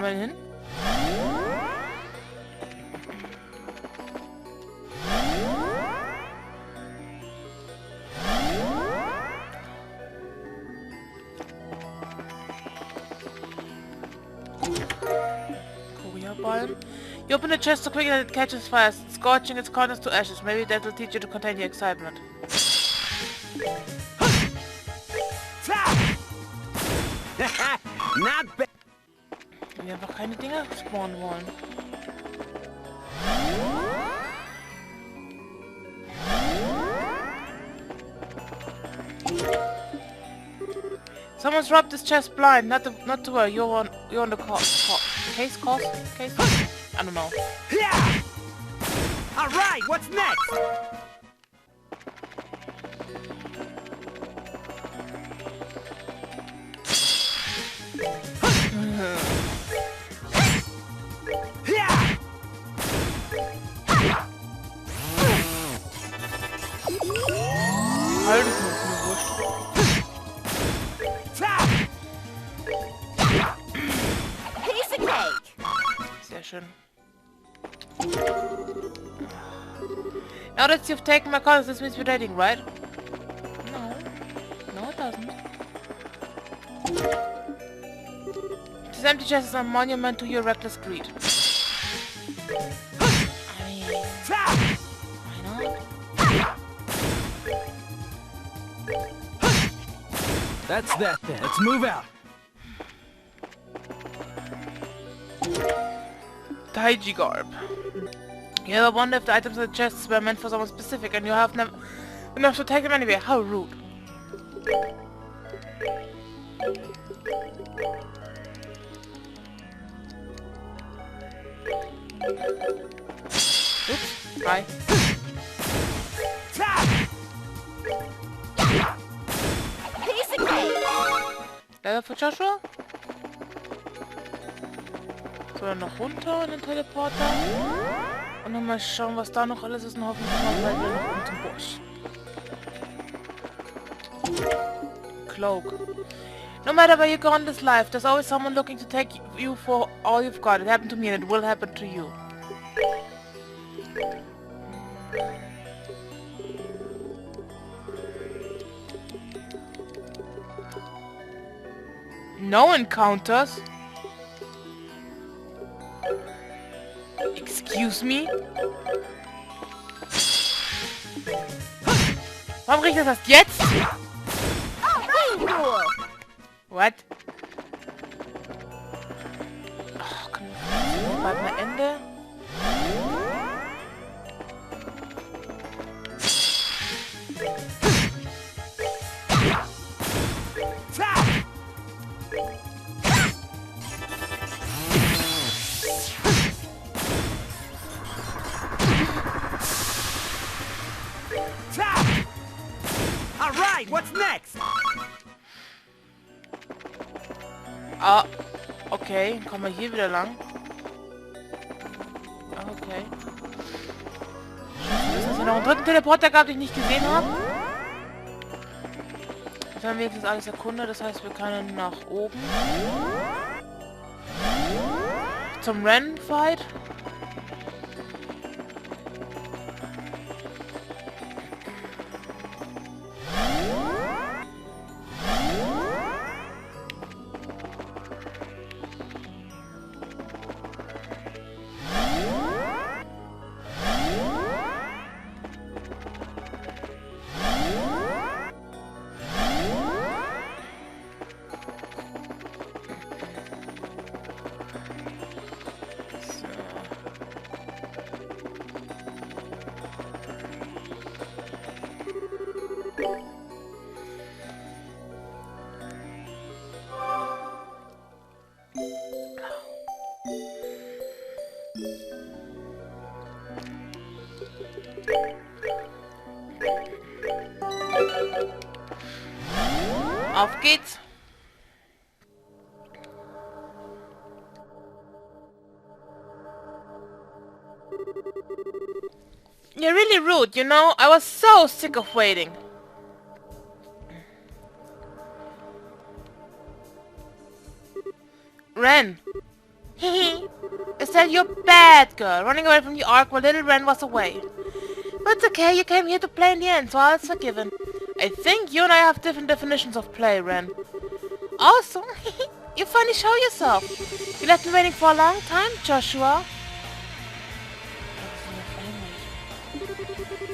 wir hin? Korea-Ballen. You open the chest so quickly that it catches fire, scorching its contents to ashes. Maybe that will teach you to contain your excitement. Not bad. Wir einfach keine Dinger spawnen wollen. Someone's robbed this chest blind. Not to worry. You're on the case. I don't know. All right. What's next? Halt, ist mir wurscht. Piece of cake. Sehr schön. Now that you've taken my cards, this means we're dating, right? No. No, it doesn't. This empty chest is a monument to your reckless greed. I mean... Why not? That's that then. Let's move out. Taiji garb. You ever wonder if the items in the chests were meant for someone specific and you have never enough to take them anyway? How rude. Oops. Hi. Piece of cake. Level für Joshua? So, dann noch runter in den Teleporter. Und dann mal schauen, was da noch alles ist. Und hoffentlich mal bald wieder nach oben zum Busch. Cloak. No matter where you go in this life, there's always someone looking to take you for all you've got. It happened to me and it will happen to you. No encounters? Excuse me? Warum riecht das erst jetzt? What? Oh, können wir bald mal Ende? All right. What's next? Ah, okay. Kommen wir hier wieder lang. Ah, okay. Schön, dass es noch einen dritten Teleporter gab, den ich nicht gesehen habe. Jetzt haben wir jetzt alles erkundet, das heißt, wir können nach oben. Zum Renne-Fight. Auf geht's! You're really rude, you know? I was so sick of waiting. Ren! Hehe. Estelle, you're a bad girl, running away from the Ark while little Ren was away. But it's okay, you came here to play in the end, so all is forgiven. I think you and I have different definitions of play, Ren. Also, you finally show yourself. You left me waiting for a long time, Joshua.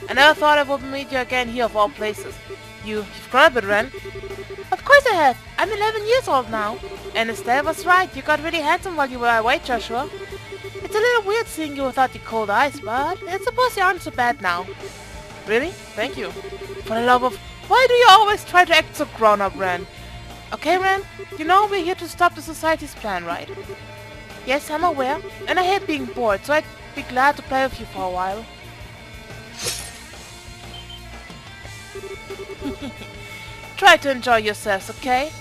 I never thought I would meet you again here of all places. You've grown up a bit, Ren. Of course I have. I'm 11 years old now. And Estelle was right. You got really handsome while you were away, Joshua. It's a little weird seeing you without the cold eyes, but I suppose you aren't so bad now. Really? Thank you. For the love of... Why do you always try to act so grown-up, Ren? Okay, Ren? You know we're here to stop the society's plan, right? Yes, I'm aware. And I hate being bored, so I'd be glad to play with you for a while. Try to enjoy yourselves, okay?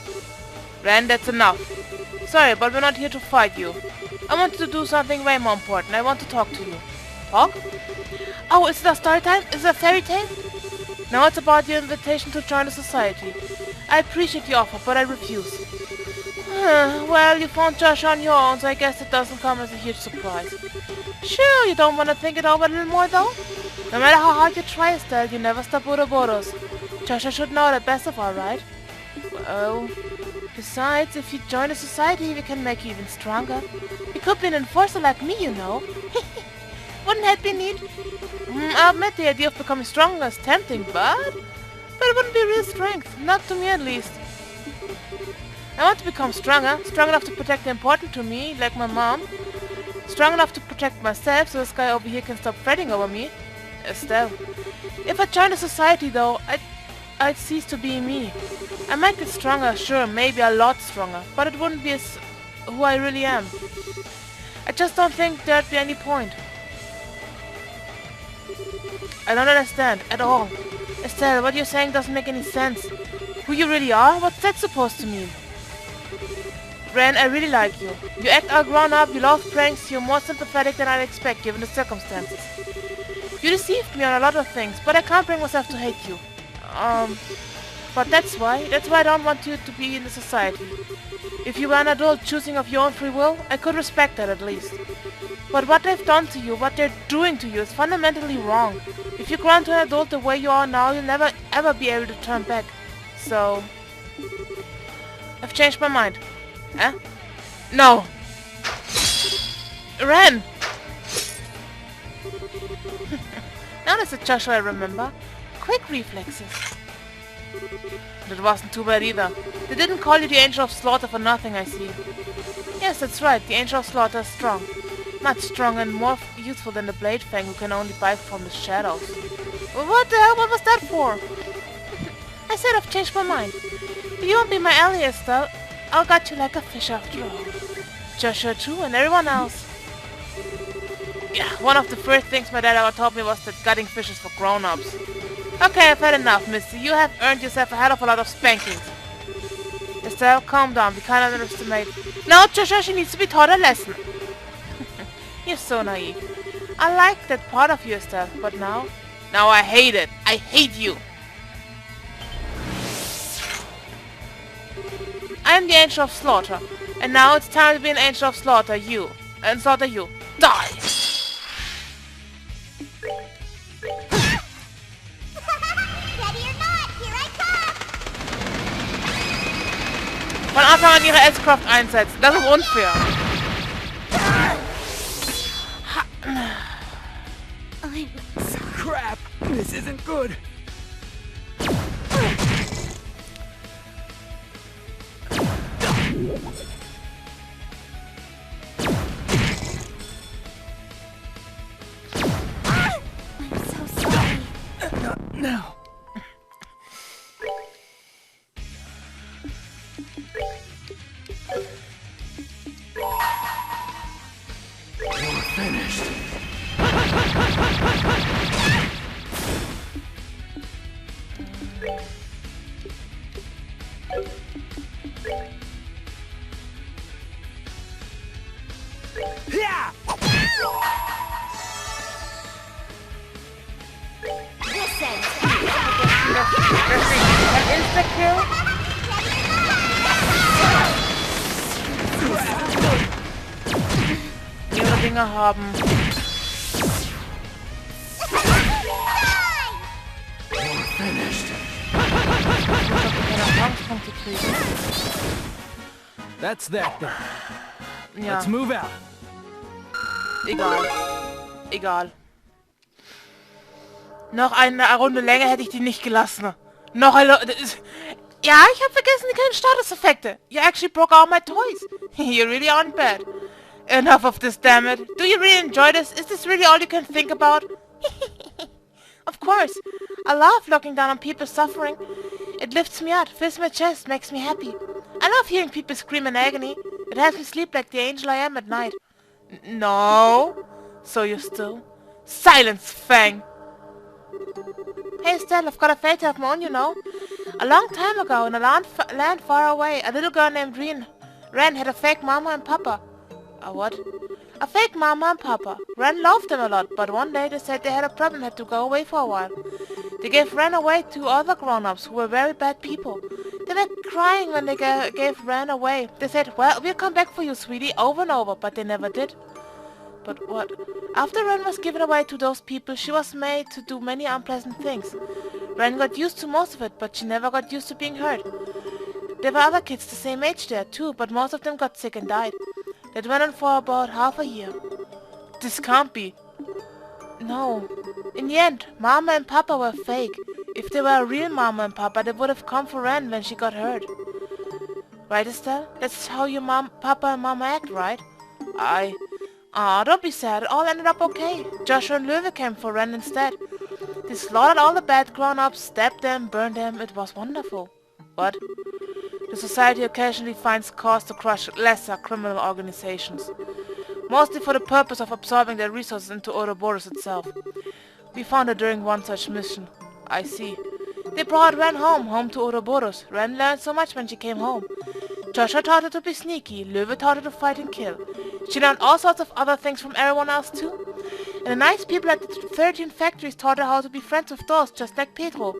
Ren, that's enough. Sorry, but we're not here to fight you. I want to do something way more important. I want to talk to you. Talk? Oh, is it a story time? Is it a fairy tale? No, it's about your invitation to join the society. I appreciate the offer, but I refuse. Well, you found Josh on your own, so I guess it doesn't come as a huge surprise. Sure, you don't want to think it over a little more, though? No matter how hard you try, Estelle, you never stop Ouroboros. Joshua should know that best of all, right? Well, besides, if you join the society, we can make you even stronger. You could be an enforcer like me, you know. Wouldn't that be neat? I'll admit the idea of becoming stronger is tempting, but it wouldn't be real strength. Not to me, at least. I want to become stronger. Strong enough to protect the important to me, like my mom. Strong enough to protect myself, so this guy over here can stop fretting over me. Estelle. If I join the society, though, I'd cease to be me. I might get stronger, sure, maybe a lot stronger, but it wouldn't be as who I really am. I just don't think there'd be any point. I don't understand, at all. Estelle, what you're saying doesn't make any sense. Who you really are? What's that supposed to mean? Ren, I really like you. You act all grown up, you love pranks, you're more sympathetic than I'd expect given the circumstances. You deceived me on a lot of things, but I can't bring myself to hate you. But that's why I don't want you to be in the society. If you were an adult choosing of your own free will, I could respect that at least. But what they've done to you, what they're doing to you is fundamentally wrong. If you grow into an adult the way you are now, you'll never ever be able to turn back. So... I've changed my mind. Huh? No! Ren! Now there's a Joshua I remember. Quick reflexes. That wasn't too bad either. They didn't call you the Angel of Slaughter for nothing, I see. Yes, that's right. The Angel of Slaughter is strong. Much stronger and more useful than the Blade Fang who can only bite from the shadows. What the hell? What was that for? I said I've changed my mind. If you won't be my ally, Estelle, I'll gut you like a fish after all. Joshua too, and everyone else. Yeah, one of the first things my dad ever taught me was that gutting fish is for grown-ups. Okay, I've had enough, Missy. You have earned yourself a hell of a lot of spankings. Estelle, calm down. We can't underestimate. No, Joshua, she needs to be taught a lesson. You're so naive. I like that part of you, Estelle, but now I hate it. I hate you. I'm the Angel of Slaughter, and now it's time to be an Angel of Slaughter you. And slaughter you. Die! Ready or not, here I come! Von Anfang an ihre S-Kraft einsetzen. Das ist unfair. I'm sorry. Crap! This isn't good. I'm so sorry. No. We're finished. Yeah! This ends. An insta-kill? Dinger haben. You're finished. Keine Erfahrungspunkte kriegen. That's that then. Ja, Let's move out. egal. Egal. Noch eine Runde länger hätte ich die nicht gelassen. Noch eine... Ja, ich habe vergessen, die kleinen Statuseffekte. You actually broke all my toys. You really aren't bad. Enough of this, damn it. Do you really enjoy this? Is this really all you can think about? Of course. I love looking down on people suffering. It lifts me up, fills my chest, makes me happy. I love hearing people scream in agony. It helps me sleep like the angel I am at night. No. So you're still... Silence, Fang. Hey Estelle, I've got a fairy tale of my own, you know. A long time ago, in a land far away, a little girl named Renne had a fake mama and papa. A what? A fake mama and papa. Renne loved them a lot, but one day they said they had a problem and had to go away for a while. They gave Renne away to other grown-ups who were very bad people. They were crying when they gave Renne away. They said, well, we'll come back for you, sweetie, over and over, but they never did. But what? After Renne was given away to those people, she was made to do many unpleasant things. Renne got used to most of it, but she never got used to being hurt. There were other kids the same age there, too, but most of them got sick and died. That went on for about half a year. This can't be. No. In the end, Mama and Papa were fake. If they were a real Mama and Papa, they would have come for Renne when she got hurt. Right, Estelle? That's how your Papa and Mama act, right? Aw, don't be sad. It all ended up okay. Joshua and Löwe came for Renne instead. They slaughtered all the bad grown-ups, stabbed them, burned them. It was wonderful. What? The society occasionally finds cause to crush lesser criminal organizations, mostly for the purpose of absorbing their resources into Ouroboros itself. We found her during one such mission. I see. They brought Renne home to Ouroboros. Renne learned so much when she came home. Joshua taught her to be sneaky, Löwe taught her to fight and kill. She learned all sorts of other things from everyone else too. And the nice people at the 13 factories taught her how to be friends with those just like Pedro.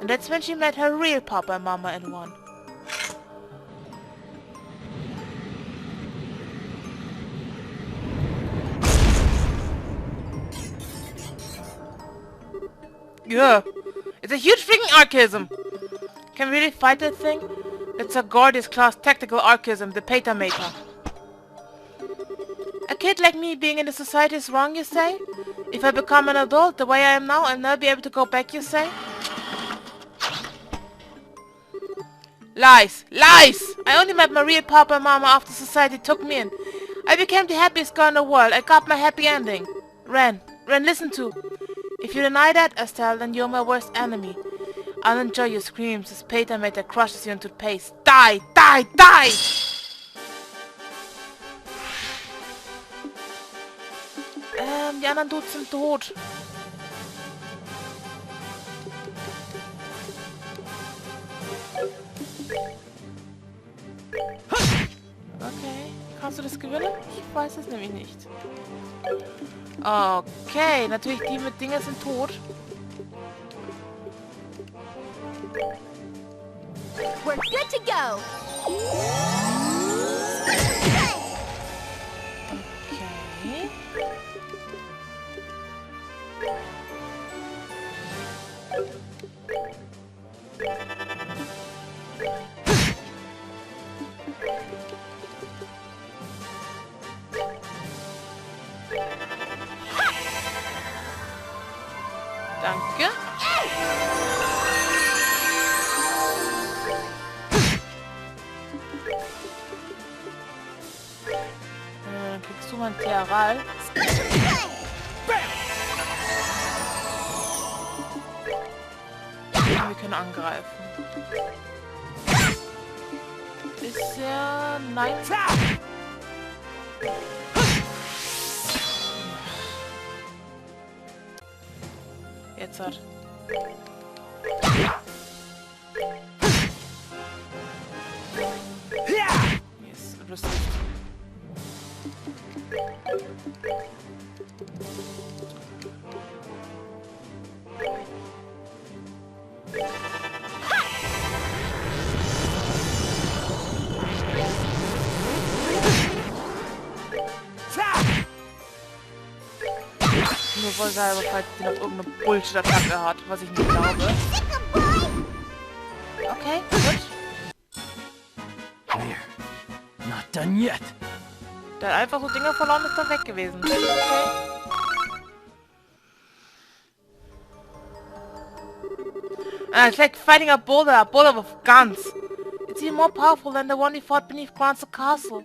And that's when she met her real Papa and Mama in one. Yeah, it's a huge freaking archaism. Can we really fight that thing? It's a Gordius class tactical archaism, the Peta Maker. A kid like me being in the society is wrong, you say? If I become an adult the way I am now, I'll never be able to go back, you say? Lies! Lies! I only met my real Papa and Mama after society took me in. I became the happiest girl in the world. I got my happy ending. Renne, listen to. If you deny that, Estelle, then you're my worst enemy. I'll enjoy your screams as Peter Mater crushes you into paste. Die! Die! Die! Die anderen Dudes sind tot. Okay, kannst du das gewinnen? Ich weiß es nämlich nicht. Okay, natürlich die mit Dinger sind tot. We're good to go. Okay. Danke. Kriegst du mal ein Thearal? Wir können angreifen. Ist ja... Nein. Jetzt hat... Yes, resist. Nur weil sie noch irgendeine Bullshit-Attacke hat, was ich nicht glaube. Okay, gut. Clear. Not done yet. Der hat einfach so Dinger verloren, ist dann weg gewesen. Okay. It's like fighting a boulder with guns. It's even more powerful than the one we fought beneath grounds of castle.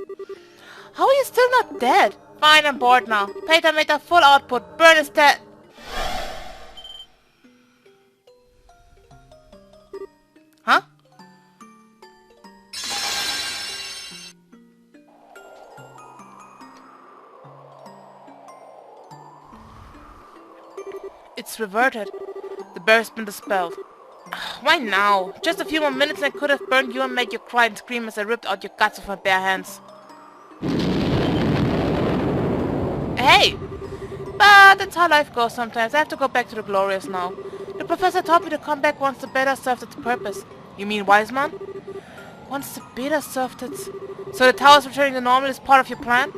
How are you still not dead? Fine, I'm bored now. Peter made a full output. Burn is dead. Huh? It's reverted. The bear's been dispelled. Why now? Just a few more minutes and I could have burned you and made you cry and scream as I ripped out your guts with my bare hands. Hey! But that's how life goes sometimes. I have to go back to the Glorious now. The professor told me to come back once the beta served its purpose. You mean Wiseman? Once the beta served its... So the towers returning to normal is part of your plan?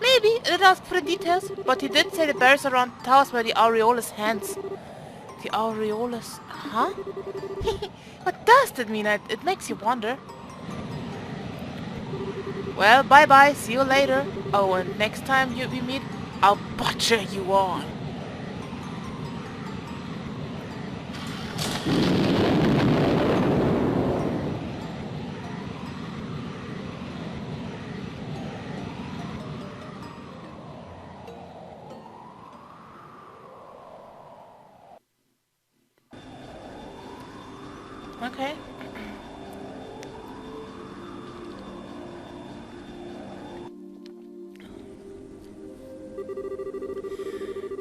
Maybe. I didn't ask for the details, but he did say the barriers around the towers were the Aureolus hands. The Aureolus... Huh? What does that mean? It makes you wonder. Well, bye-bye. See you later. Oh, and next time we meet, I'll butcher you all. Okay.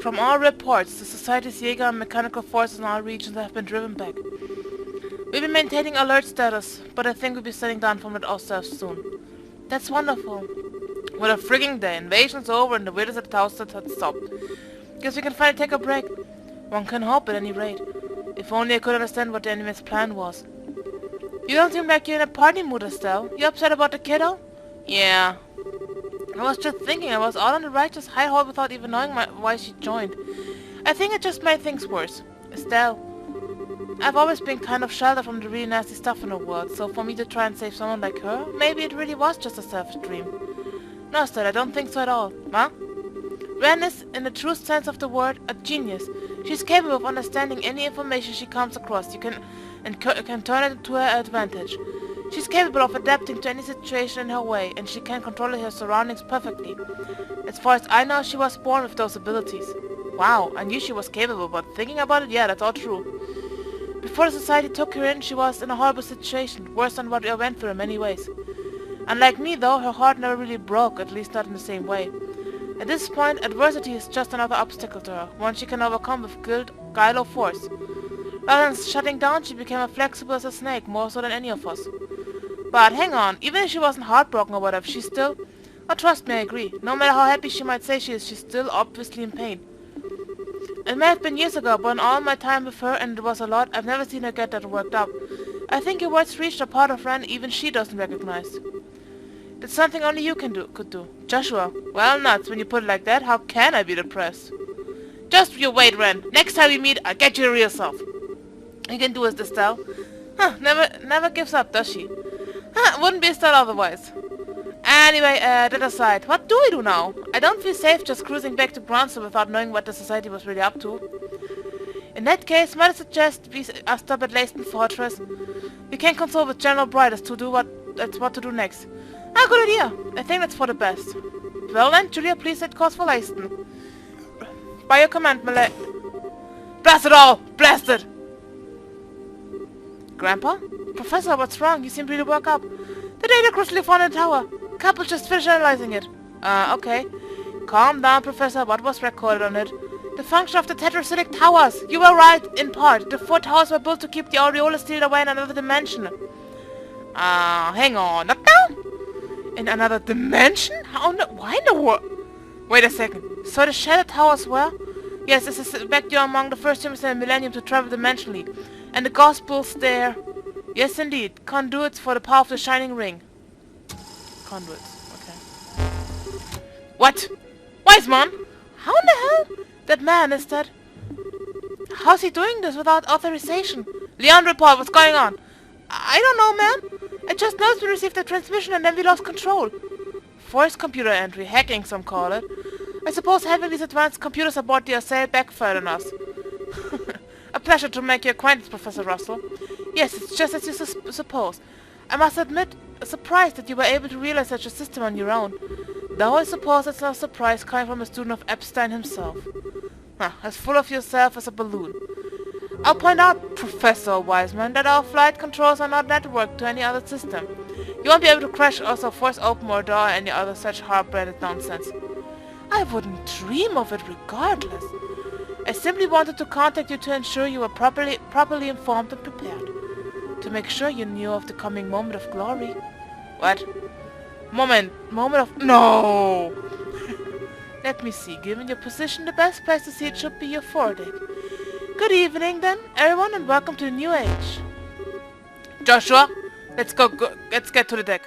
From all reports, the Society's Jäger and mechanical forces in all regions have been driven back. We've been maintaining alert status, but I think we'll be setting down from it ourselves soon. That's wonderful. What a frigging day. Invasion's over and the weirdest at the house had stopped. Guess we can finally take a break. One can hope at any rate. If only I could understand what the enemy's plan was. You don't seem like you're in a party mood, Estelle. You upset about the kiddo? Yeah. I was just thinking I was out on the righteous high horse without even knowing why she joined. I think it just made things worse. Estelle, I've always been kind of sheltered from the really nasty stuff in the world, so for me to try and save someone like her, maybe it really was just a selfish dream. No, Estelle, I don't think so at all. Huh? Renne is, in the true sense of the word, a genius. She's capable of understanding any information she comes across. You can turn it to her advantage. She's capable of adapting to any situation in her way, and she can control her surroundings perfectly. As far as I know, she was born with those abilities. Wow, I knew she was capable, but thinking about it, yeah, that's all true. Before the Society took her in, she was in a horrible situation, worse than what I went through in many ways. Unlike me, though, her heart never really broke, at least not in the same way. At this point, adversity is just another obstacle to her, one she can overcome with guile or force. Rather than shutting down, she became as flexible as a snake, more so than any of us. But hang on, even if she wasn't heartbroken or whatever, she's still... Oh, trust me, I agree. No matter how happy she might say she is, she's still obviously in pain. It may have been years ago, but in all my time with her, and it was a lot, I've never seen her get that worked up. I think your words reached a part of Renne even she doesn't recognize. That's something only you could do. Joshua, well, nuts, when you put it like that, how can I be depressed? Just you wait, Renne. Next time we meet, I'll get your real self. You can do as Estelle. Huh, never gives up, does she? Huh, wouldn't be Estelle otherwise. Anyway, that aside, what do we do now? I don't feel safe just cruising back to Bronson without knowing what the Society was really up to. In that case, might I suggest we stop at Leyston Fortress? We can consult with General Bright as to what to do next. Ah, good idea. I think that's for the best. Well then, Julia, please set course for Leyston. By your command, Malay. Blast it all! Blast it! Grandpa? Professor, what's wrong? You seem really worked up. The data crystal found in the tower. Couple just finished analyzing it. Okay. Calm down, Professor. What was recorded on it? The function of the tetracyclic towers. You were right, in part. The 4 towers were built to keep the Aureolus sealed away in another dimension. Hang on. Not now? In another dimension? How no? Why in the world? Wait a second. So the shattered towers were? Yes, this is back there among the first humans in the millennium to travel dimensionally. And the gospels there. Yes, indeed. Conduits for the power of the Shining Ring. Conduits. Okay. What? Wiseman? How in the hell? That man is that... How's he doing this without authorization? Leon, report. What's going on? I don't know, ma'am. I just noticed we received a transmission and then we lost control. Forced computer entry. Hacking, some call it. I suppose having these advanced computers aboard the Assail backfired on us. A pleasure to make your acquaintance, Professor Russell. Yes, it's just as you suppose. I must admit, surprised that you were able to realize such a system on your own. Though I suppose it's no surprise coming from a student of Epstein himself. As full of yourself as a balloon. I'll point out, Professor Wiseman, that our flight controls are not networked to any other system. You won't be able to crash or force open or door or any other such hard-brained nonsense. I wouldn't dream of it regardless. I simply wanted to contact you to ensure you were properly informed and prepared. To make sure you knew of the coming moment of glory. What? Moment of... No! Let me see. Given your position, the best place to see it should be your foredeck. Good evening, then, everyone, and welcome to the new age. Joshua, let's get to the deck.